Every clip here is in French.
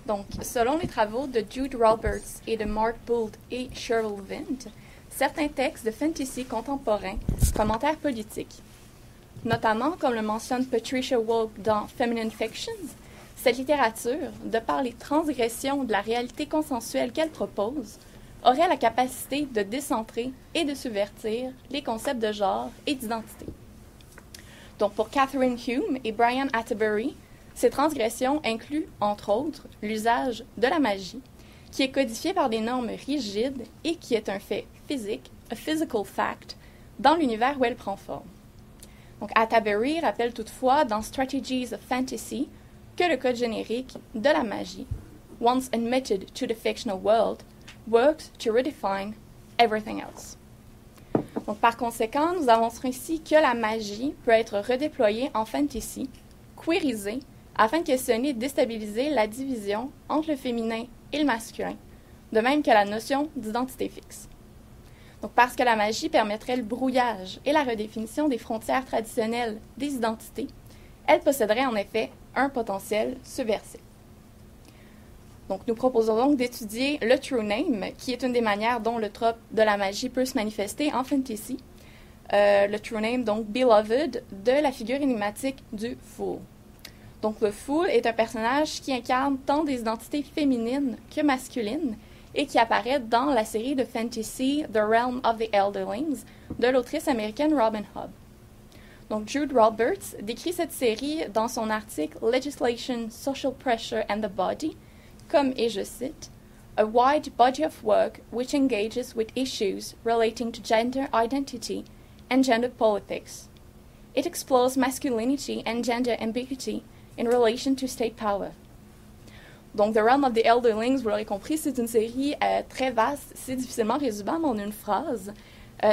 Donc, selon les travaux de Jude Roberts et de Mark Bould et Cheryl Vint, certains textes de fantasy contemporains commentaires politiques, notamment comme le mentionne Patricia Wolk dans Feminine Fictions, cette littérature, de par les transgressions de la réalité consensuelle qu'elle propose, aurait la capacité de décentrer et de subvertir les concepts de genre et d'identité. Donc, pour Catherine Hume et Brian Atterbury, ces transgressions incluent, entre autres, l'usage de la magie, qui est codifié par des normes rigides et qui est un fait physique, a physical fact, dans l'univers où elle prend forme. Donc, Atterbury rappelle toutefois dans Strategies of Fantasy que le code générique de la magie, once admitted to the fictional world, works to redefine everything else. Donc, par conséquent, nous avancerons ici que la magie peut être redéployée en fantasy, queerisée, afin de questionner et déstabiliser la division entre le féminin et le masculin, de même que la notion d'identité fixe. Donc, parce que la magie permettrait le brouillage et la redéfinition des frontières traditionnelles des identités, elle posséderait en effet un potentiel subversif. Donc, nous proposons donc d'étudier le true name, qui est une des manières dont le trope de la magie peut se manifester en fantasy. Le true name, donc beloved, de la figure énigmatique du Fool. Donc, le Fool est un personnage qui incarne tant des identités féminines que masculines et qui apparaît dans la série de fantasy The Realm of the Elderlings de l'autrice américaine Robin Hobb. Donc, Jude Roberts décrit cette série dans son article Legislation, Social Pressure and the Body comme, et je cite, a wide body of work which engages with issues relating to gender identity and gender politics. It explores masculinity and gender ambiguity in relation to state power. Donc, The Realm of the Elderlings, vous l'aurez compris, c'est une série très vaste, c'est difficilement résumable en une phrase.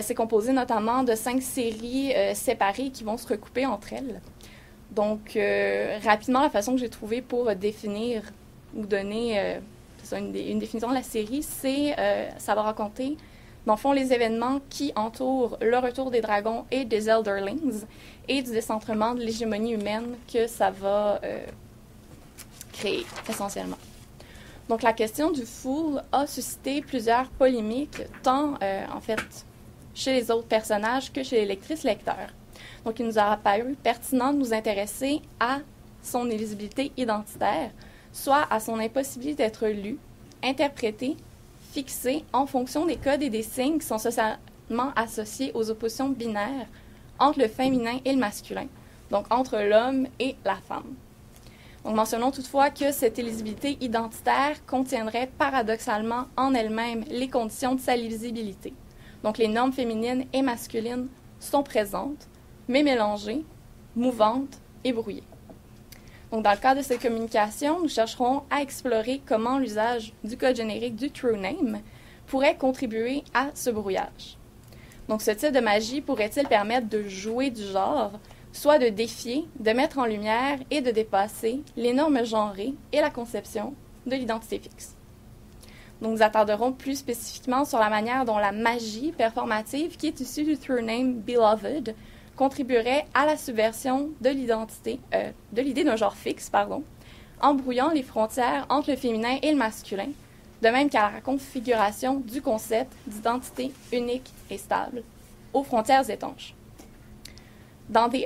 C'est composé notamment de 5 séries séparées qui vont se recouper entre elles. Donc, rapidement, la façon que j'ai trouvée pour définir ou donner une définition de la série, c'est ça va raconter, dans le fond, les événements qui entourent le retour des dragons et des Elderlings et du décentrement de l'hégémonie humaine que ça va créer, essentiellement. Donc, la question du Fool a suscité plusieurs polémiques, tant, en fait, chez les autres personnages que chez les lectrices-lecteurs. Donc, il nous a paru pertinent de nous intéresser à son illisibilité identitaire, soit à son impossibilité d'être lu, interprété, fixé en fonction des codes et des signes qui sont socialement associés aux oppositions binaires entre le féminin et le masculin, donc entre l'homme et la femme. Donc, mentionnons toutefois que cette illisibilité identitaire contiendrait paradoxalement en elle-même les conditions de sa lisibilité. Donc, les normes féminines et masculines sont présentes, mais mélangées, mouvantes et brouillées. Donc, dans le cadre de cette communication, nous chercherons à explorer comment l'usage du code générique du true name pourrait contribuer à ce brouillage. Donc, ce type de magie pourrait-il permettre de jouer du genre, soit de défier, de mettre en lumière et de dépasser les normes genrées et la conception de l'identité fixe. Donc, nous attarderons plus spécifiquement sur la manière dont la magie performative qui est issue du true name Beloved contribuerait à la subversion de l'idée d'un genre fixe, en brouillant les frontières entre le féminin et le masculin, de même qu'à la configuration du concept d'identité unique et stable, aux frontières étanches. Dans The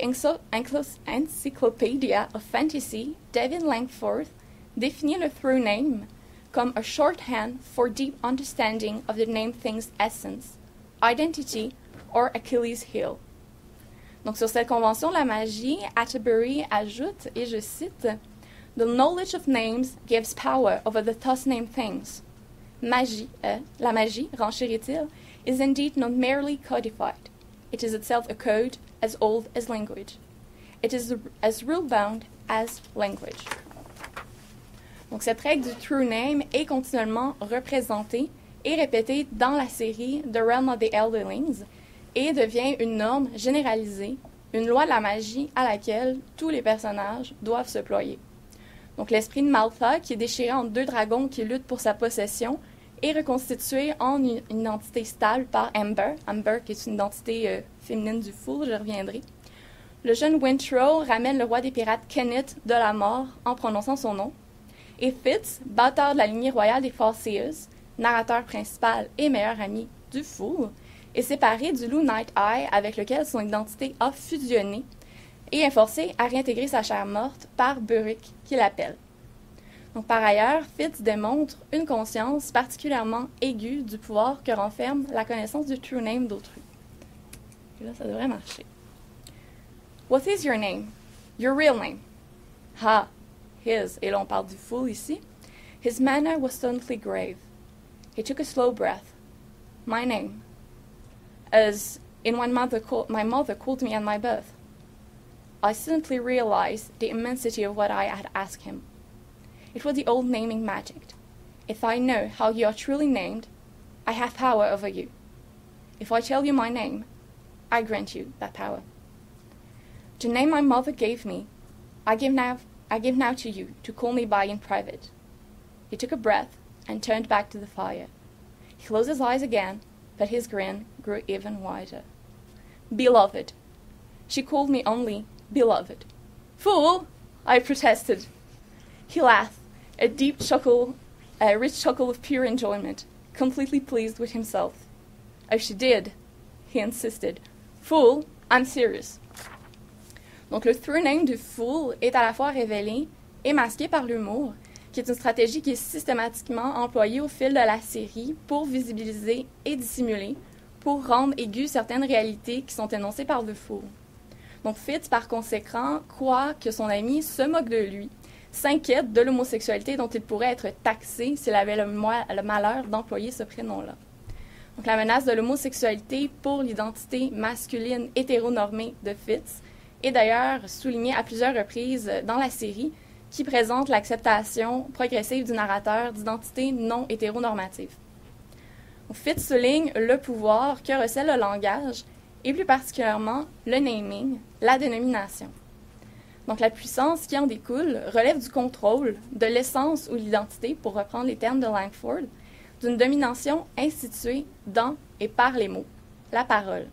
Encyclopedia of Fantasy, Devin Langforth définit le true name comme a shorthand for deep understanding of the named thing's essence, identity, or Achilles' heel. Donc, sur cette convention de la magie, Atterbury ajoute, et je cite, The knowledge of names gives power over the thus named things. La magie, renchérit-il, is indeed not merely codified. It is itself a code as old as language. It is as rule-bound as language. Donc, cette règle du true name est continuellement représentée et répétée dans la série The Realm of the Elderlings et devient une norme généralisée, une loi de la magie à laquelle tous les personnages doivent se ployer. Donc, l'esprit de Maltha, qui est déchiré en 2 dragons qui luttent pour sa possession, est reconstitué en une entité stable par Amber. Amber, qui est une identité féminine du Fool, je reviendrai. Le jeune Wintrow ramène le roi des pirates Kenneth de la mort en prononçant son nom. et Fitz, batteur de la lignée royale des Falseus, narrateur principal et meilleur ami du Fool, est séparé du loup Night-Eye avec lequel son identité a fusionné et est forcé à réintégrer sa chair morte par Burrick qui l'appelle. Donc, par ailleurs, Fitz démontre une conscience particulièrement aiguë du pouvoir que renferme la connaissance du true name d'autrui. Et là, ça devrait marcher. What is your name? Your real name? Ha, his, et là on parle du Fool ici. His manner was suddenly grave. He took a slow breath. My name. As in when my mother called me at my birth. I suddenly realized the immensity of what I had asked him. It was the old naming magic. If I know how you are truly named, I have power over you. If I tell you my name, I grant you that power. The name my mother gave me, I give now to you to call me by in private. He took a breath and turned back to the fire. He closed his eyes again, but his grin grew even wider. Beloved. She called me only beloved. Fool! I protested. He laughed, a deep chuckle, a rich chuckle of pure enjoyment, completely pleased with himself. Oh, she did, he insisted. Fool, I'm serious. Donc, le true name du Fool est à la fois révélé et masqué par l'humour, qui est une stratégie qui est systématiquement employée au fil de la série pour visibiliser et dissimuler, pour rendre aiguës certaines réalités qui sont énoncées par le Fool. Donc, Fitz, par conséquent, croit que son ami se moque de lui, s'inquiète de l'homosexualité dont il pourrait être taxé s'il avait le malheur d'employer ce prénom-là. Donc, la menace de l'homosexualité pour l'identité masculine hétéronormée de Fitz est d'ailleurs soulignée à plusieurs reprises dans la série, qui présente l'acceptation progressive du narrateur d'identité non hétéronormative. Fitz souligne le pouvoir que recèle le langage, et plus particulièrement le naming, la dénomination. Donc la puissance qui en découle relève du contrôle, de l'essence ou l'identité, pour reprendre les termes de Langford, d'une domination instituée dans et par les mots, la parole.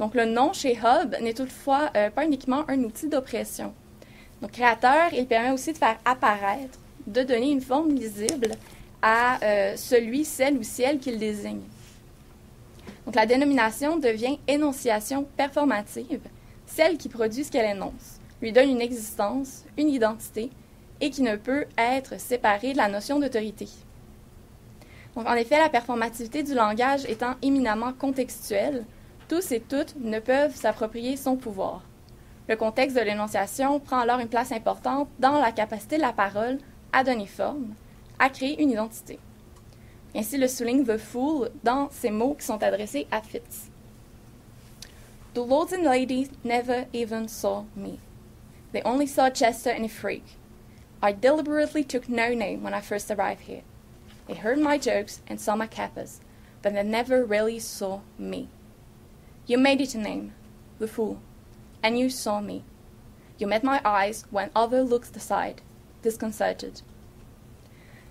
Donc le nom chez Hobbes n'est toutefois pas uniquement un outil d'oppression. Donc créateur, il permet aussi de faire apparaître, de donner une forme lisible à celui, celle ou ciel qu'il désigne. Donc la dénomination devient énonciation performative, celle qui produit ce qu'elle énonce, lui donne une existence, une identité, et qui ne peut être séparée de la notion d'autorité. Donc en effet, la performativité du langage étant éminemment contextuelle, tous et toutes ne peuvent s'approprier son pouvoir. Le contexte de l'énonciation prend alors une place importante dans la capacité de la parole à donner forme, à créer une identité. Ainsi le souligne The Fool dans ces mots qui sont adressés à Fitz. The lords and ladies never even saw me. They only saw Chester and a freak. I deliberately took no name when I first arrived here. They heard my jokes and saw my capers, but they never really saw me. You made it a name, The Fool, and you saw me. You met my eyes when others looked aside, disconcerted.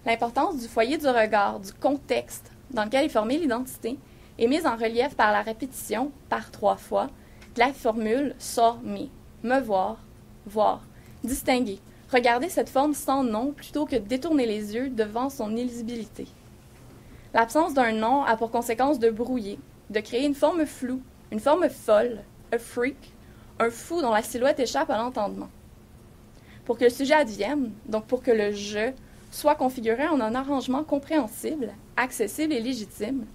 L'importance du foyer du regard, du contexte dans lequel est formée l'identité, est mise en relief par la répétition, par 3 fois, de la formule « saw me », voir, distinguer, regarder cette forme sans nom plutôt que de détourner les yeux devant son illisibilité. L'absence d'un nom a pour conséquence de brouiller, de créer une forme floue, une forme folle, un freak, un fou dont la silhouette échappe à l'entendement. Pour que le sujet advienne, donc pour que le « je » soit configuré en un arrangement compréhensible, accessible et légitime,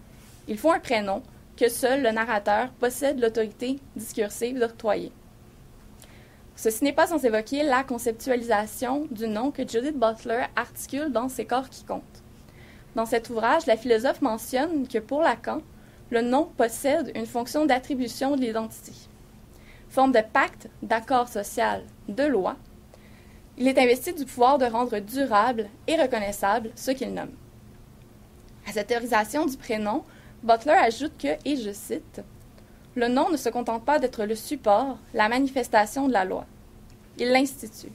il faut un prénom que seul le narrateur possède l'autorité discursive d'octroyer. Ceci n'est pas sans évoquer la conceptualisation du nom que Judith Butler articule dans Ses corps qui comptent. Dans cet ouvrage, la philosophe mentionne que pour Lacan, le nom possède une fonction d'attribution de l'identité. Forme de pacte, d'accord social, de loi, il est investi du pouvoir de rendre durable et reconnaissable ce qu'il nomme. À cette théorisation du prénom, Butler ajoute que, et je cite, « Le nom ne se contente pas d'être le support, la manifestation de la loi. Il l'institue.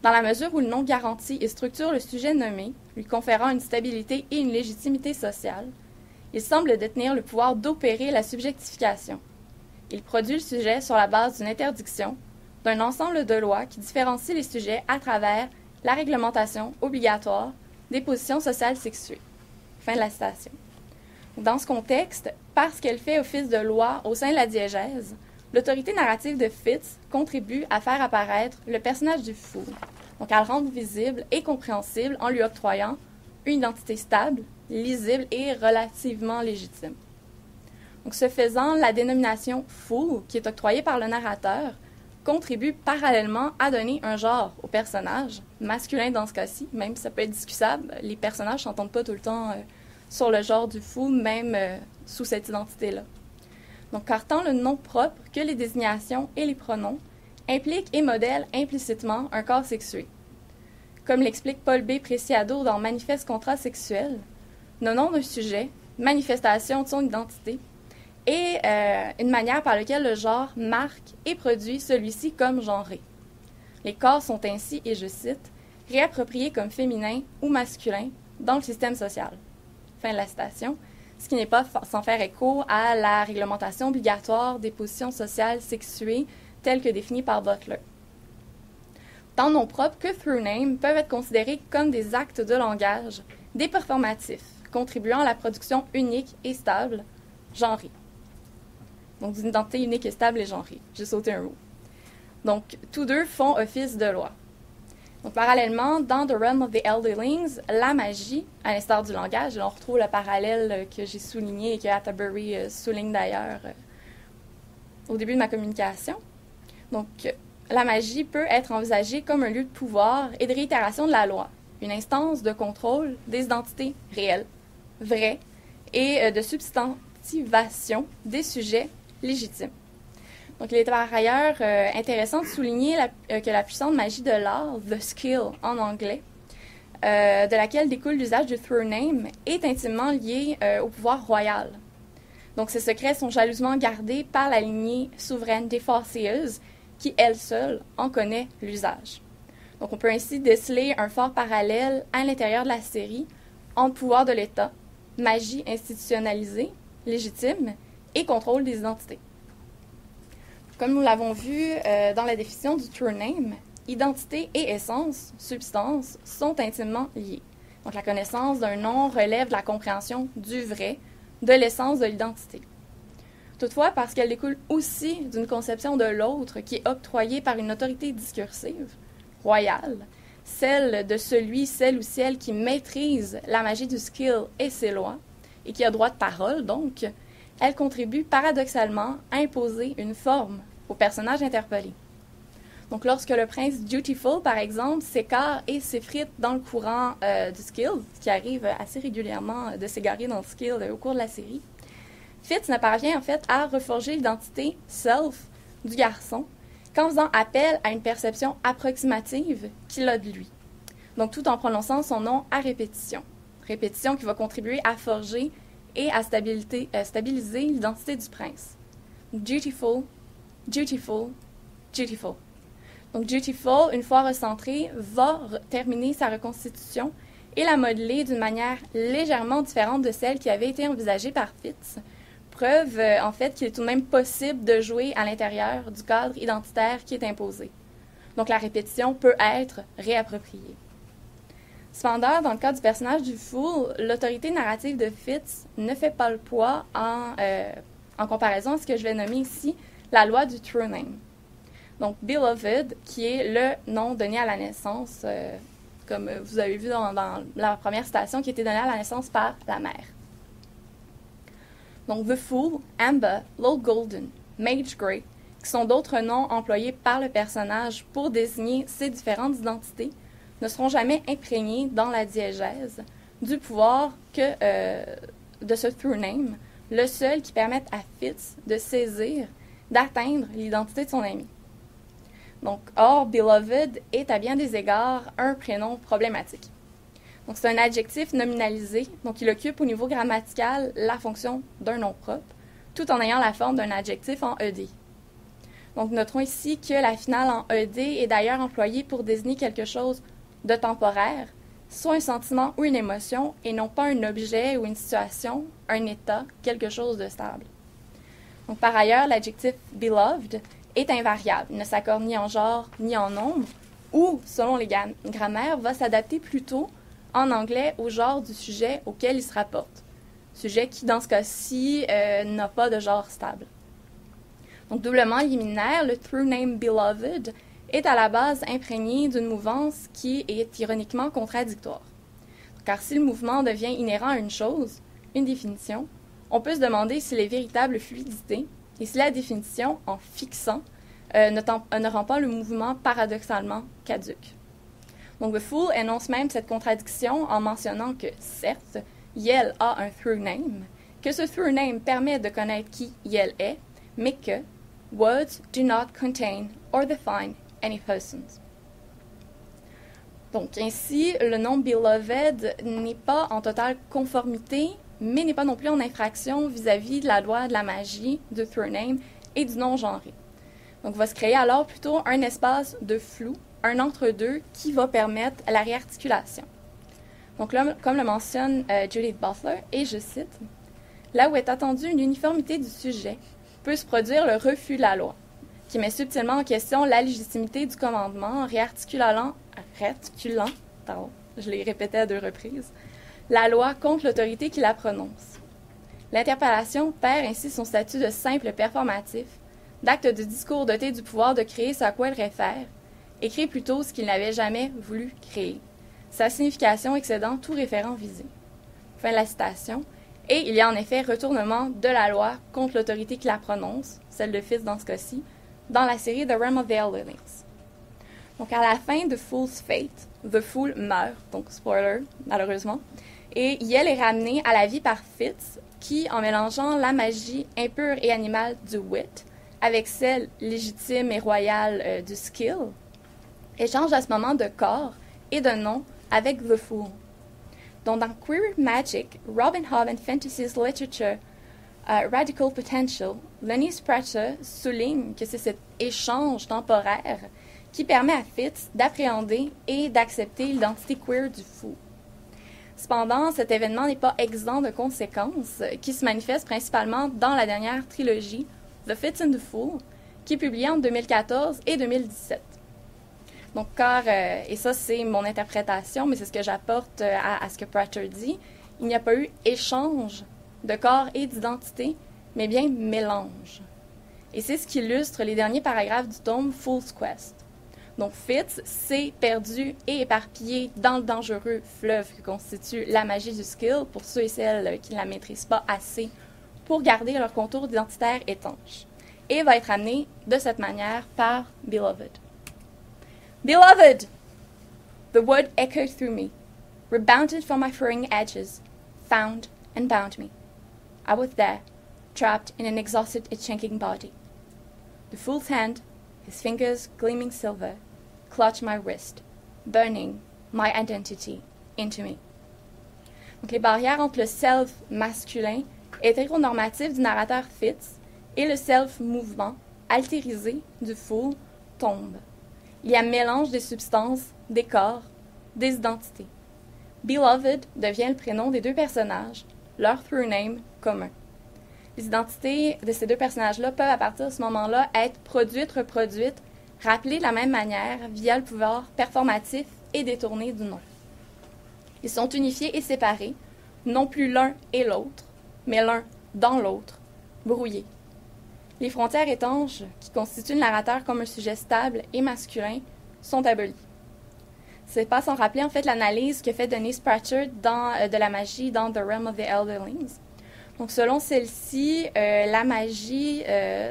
Dans la mesure où le nom garantit et structure le sujet nommé, lui conférant une stabilité et une légitimité sociale, il semble détenir le pouvoir d'opérer la subjectification. Il produit le sujet sur la base d'une interdiction, d'un ensemble de lois qui différencient les sujets à travers la réglementation obligatoire des positions sociales sexuées. Fin de la citation. Dans ce contexte, parce qu'elle fait office de loi au sein de la diégèse, l'autorité narrative de Fitz contribue à faire apparaître le personnage du fool, donc à le rendre visible et compréhensible en lui octroyant une identité stable, lisible et relativement légitime. Donc, ce faisant, la dénomination fool, qui est octroyée par le narrateur, contribue parallèlement à donner un genre au personnage, masculin dans ce cas-ci, même si ça peut être discutable, les personnages ne s'entendent pas tout le temps sur le genre du fool, même sous cette identité-là. Donc, car tant le nom propre que les désignations et les pronoms impliquent et modèlent implicitement un corps sexué. Comme l'explique Paul B. Preciado dans Manifeste contrat sexuel, le nom d'un sujet, manifestation de son identité, et une manière par laquelle le genre marque et produit celui-ci comme genré. Les corps sont ainsi, et je cite, réappropriés comme féminins ou masculins dans le système social. Fin de la citation, ce qui n'est pas sans faire écho à la réglementation obligatoire des positions sociales sexuées telles que définies par Butler. Tant nom propre que through name peuvent être considérés comme des actes de langage, des performatifs, contribuant à la production unique et stable, genrée. Donc, d'une identité unique et stable et genrée. J'ai sauté un mot. Donc, tous deux font office de loi. Donc, parallèlement, dans The Realm of the Elderlings, la magie, à l'instar du langage, on retrouve le parallèle que j'ai souligné et que Atterbury souligne d'ailleurs au début de ma communication. Donc, la magie peut être envisagée comme un lieu de pouvoir et de réitération de la loi, une instance de contrôle des identités réelles, vraies, et de substantivation des sujets légitimes. Donc, il est par ailleurs intéressant de souligner que la puissante magie de l'art, the skill en anglais, de laquelle découle l'usage du through name, est intimement lié au pouvoir royal. Donc, ces secrets sont jalousement gardés par la lignée souveraine des Phaséus, qui, elle seule, en connaît l'usage. Donc, on peut ainsi déceler un fort parallèle à l'intérieur de la série entre pouvoir de l'État, magie institutionnalisée, légitime, et contrôle des identités. Comme nous l'avons vu dans la définition du true name, identité et essence, substance, sont intimement liées. Donc, la connaissance d'un nom relève de la compréhension du vrai, de l'essence de l'identité. Toutefois, parce qu'elle découle aussi d'une conception de l'autre qui est octroyée par une autorité discursive, royale, celle de celui, celle ou celle qui maîtrise la magie du skill et ses lois, et qui a droit de parole, donc, elle contribue paradoxalement à imposer une forme au personnage interpellé. Donc, lorsque le prince Dutiful, par exemple, s'écarte et s'effrite dans le courant du skill, ce qui arrive assez régulièrement de s'égarer dans le skill au cours de la série, Fitz ne parvient en fait à reforger l'identité self du garçon qu'en faisant appel à une perception approximative qu'il a de lui. Donc, tout en prononçant son nom à répétition. Répétition qui va contribuer à forger et à stabiliser l'identité du prince. Dutiful, dutiful, dutiful. Donc, Dutiful, une fois recentré, va terminer sa reconstitution et la modeler d'une manière légèrement différente de celle qui avait été envisagée par Fitz. Preuve, en fait, qu'il est tout de même possible de jouer à l'intérieur du cadre identitaire qui est imposé. Donc, la répétition peut être réappropriée. Cependant, dans le cas du personnage du fool, l'autorité narrative de Fitz ne fait pas le poids en comparaison à ce que je vais nommer ici la loi du true name. Donc, Beloved, qui est le nom donné à la naissance, comme vous avez vu dans la première citation, qui a été donnée à la naissance par la mère. Donc, The Fool, Amber, Lord Golden, Mage Grey, qui sont d'autres noms employés par le personnage pour désigner ces différentes identités, ne seront jamais imprégnés dans la diégèse du pouvoir de ce through name, le seul qui permette à Fitz de saisir, d'atteindre l'identité de son ami. Donc, or, Beloved est à bien des égards un prénom problématique. Donc, c'est un adjectif nominalisé, donc il occupe au niveau grammatical la fonction d'un nom propre, tout en ayant la forme d'un adjectif en ED. Donc, notons ici que la finale en ED est d'ailleurs employée pour désigner quelque chose de temporaire, soit un sentiment ou une émotion, et non pas un objet ou une situation, un état, quelque chose de stable. Donc, par ailleurs, l'adjectif beloved est invariable. Il ne s'accorde ni en genre ni en nombre, ou, selon les grammaires, va s'adapter plutôt en anglais au genre du sujet auquel il se rapporte. Sujet qui, dans ce cas-ci, n'a pas de genre stable. Donc, doublement liminaire, le through name beloved est à la base imprégné d'une mouvance qui est ironiquement contradictoire. Car si le mouvement devient inhérent à une chose, une définition, on peut se demander s'il est véritable fluidité et si la définition, en fixant, ne rend pas le mouvement paradoxalement caduque. Donc, The Fool énonce même cette contradiction en mentionnant que, certes, Yel a un through name, que ce through name permet de connaître qui Yel est, mais que words do not contain or define any persons. Donc, ainsi, le nom beloved n'est pas en totale conformité, mais n'est pas non plus en infraction vis-à-vis de la loi de la magie, du through name et du nom genré. Donc, va se créer alors plutôt un espace de flou, un entre-deux qui va permettre la réarticulation. Donc là, comme le mentionne Judith Butler, et je cite, « Là où est attendue une uniformité du sujet, peut se produire le refus de la loi, qui met subtilement en question la légitimité du commandement en réarticulant, je l'ai répété à 2 reprises, la loi contre l'autorité qui la prononce. L'interpellation perd ainsi son statut de simple performatif, d'acte de discours doté du pouvoir de créer ce à quoi elle réfère, et crée plutôt ce qu'il n'avait jamais voulu créer, sa signification excédant tout référent visé. » Fin de la citation. Et il y a en effet retournement de la loi contre l'autorité qui la prononce, celle de Fitz dans ce cas-ci, dans la série The Realm of the Elderlings. Donc à la fin de Fool's Fate, The Fool meurt, donc spoiler, malheureusement, et Yel est ramené à la vie par Fitz, qui, en mélangeant la magie impure et animale du wit avec celle légitime et royale du skill, échange à ce moment de corps et de nom avec The Fool. Donc, dans Queer Magic, Robin Hobb and Fantasy's Literature Radical Potential, Lenny Pratchett souligne que c'est cet échange temporaire qui permet à Fitz d'appréhender et d'accepter l'identité queer du fou. Cependant, cet événement n'est pas exempt de conséquences qui se manifestent principalement dans la dernière trilogie, The Fitz and the Fool, qui est publiée en 2014 et 2017. Donc, et ça c'est mon interprétation, mais c'est ce que j'apporte à ce que Pratchett dit, il n'y a pas eu échange de corps et d'identité, mais bien mélange. Et c'est ce qui illustre les derniers paragraphes du tome Fool's Quest. Donc, Fitz s'est perdu et éparpillé dans le dangereux fleuve que constitue la magie du skill pour ceux et celles qui ne la maîtrisent pas assez pour garder leur contour identitaire étanche. Et va être amené de cette manière par Beloved. Beloved! The word echoed through me, rebounded from my furring edges, found and bound me. I was there, trapped in an exhausted and shaking body. The fool's hand, his fingers gleaming silver, clutched my wrist, burning my identity into me. Donc, les barrières entre le self masculin, hétéronormatif du narrateur Fitz, et le self mouvement, altérisé du fool, tombent. Il y a mélange des substances, des corps, des identités. Beloved devient le prénom des 2 personnages, leur through name commun. Les identités de ces 2 personnages-là peuvent, à partir de ce moment-là, être produites, reproduites, rappelées de la même manière via le pouvoir performatif et détourné du nom. Ils sont unifiés et séparés, non plus l'un et l'autre, mais l'un dans l'autre, brouillés. Les frontières étanches, qui constituent le narrateur comme un sujet stable et masculin, sont abolies. C'est pas sans rappeler en fait l'analyse que fait Denise Pratchett de la magie dans The Realm of the Elderlings. Donc selon celle-ci, la magie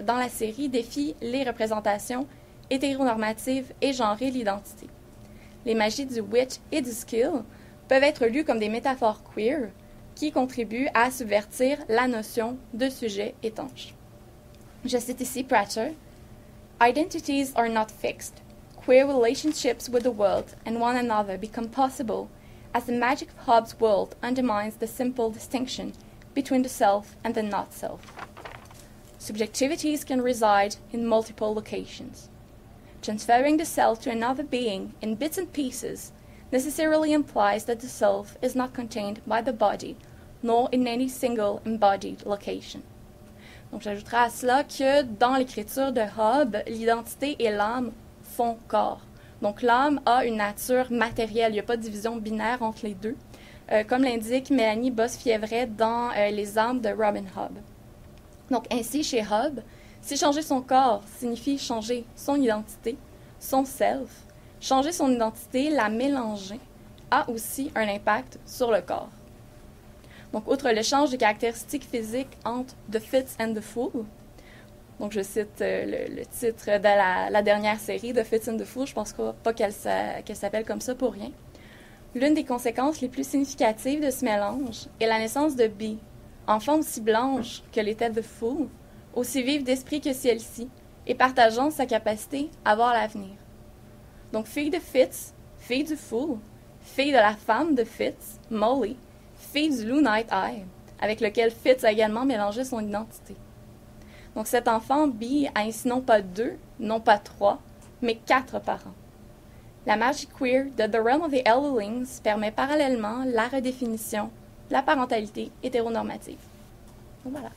dans la série défie les représentations hétéronormatives et genrées de l'identité. Les magies du witch et du skill peuvent être lues comme des métaphores queer qui contribuent à subvertir la notion de sujet étanche. Je cite ici Pratchett. Identities are not fixed. Queer relationships with the world and one another become possible as the magic of Hobbes' world undermines the simple distinction between the self and the not-self. Subjectivities can reside in multiple locations. Transferring the self to another being in bits and pieces necessarily implies that the self is not contained by the body, nor in any single embodied location. Donc, j'ajouterai à cela que dans l'écriture de Hobbes, l'identité et l'âme font corps. Donc, l'âme a une nature matérielle. Il n'y a pas de division binaire entre les deux, comme l'indique Mélanie Bosse-Fievret dans Les âmes de Robin Hobb. Donc, ainsi, chez Hobb, si changer son corps signifie changer son identité, son self, changer son identité, la mélanger, a aussi un impact sur le corps. Donc, outre l'échange de caractéristiques physiques entre The Fits and the Fool, donc je cite le titre de la dernière série, The Fits and the Fool, je ne pense pas qu'elle s'appelle comme ça pour rien. L'une des conséquences les plus significatives de ce mélange est la naissance de Bee, enfant aussi blanche que l'était The Fool, aussi vive d'esprit que celle-ci, et partageant sa capacité à voir l'avenir. Donc, fille de Fitz, fille du Fool, fille de la femme de Fitz, Molly, fille du loup Night Eye, avec lequel Fitz a également mélangé son identité. Donc, cet enfant, Bee, a ainsi non pas 2, non pas 3, mais 4 parents. La magie queer de The Realm of the Elderlings permet parallèlement la redéfinition de la parentalité hétéronormative. Donc, voilà.